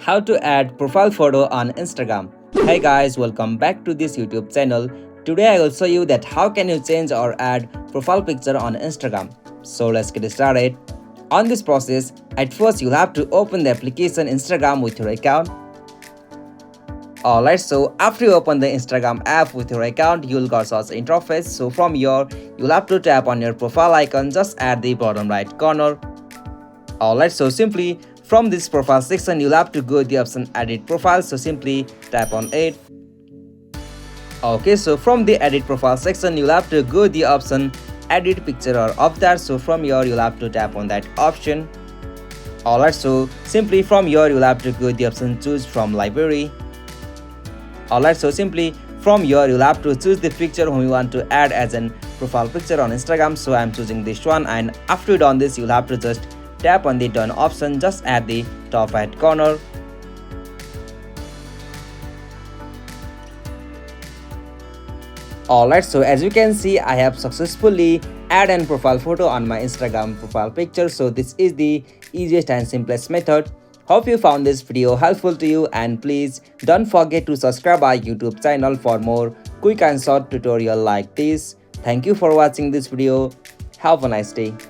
How to add profile photo on Instagram. Hey guys, welcome back to this YouTube channel. Today I will show you that how can you change or add profile picture on Instagram. So let's get started. On this process, at first you'll have to open the application Instagram with your account. Alright, so after you open the Instagram app with your account, you'll got such interface. So from here, you'll have to tap on your profile icon just at the bottom right corner. Alright, so simply from this profile section, you'll have to go to the option edit profile. So simply tap on it. Okay, so from the edit profile section, you'll have to go to the option edit picture or avatar. So from here, you'll have to tap on that option. Alright, so simply from here, you'll have to go to the option choose from library. Alright, so simply from here you'll have to choose the picture whom you want to add as an profile picture on Instagram. So I'm choosing this one, and after you done this, you'll have to just tap on the done option just at the top right corner. Alright, so as you can see, I have successfully added an profile photo on my Instagram profile picture. So this is the easiest and simplest method. Hope you found this video helpful to you, and please don't forget to subscribe our YouTube channel for more quick and short tutorial like this. Thank you for watching this video. Have a nice day.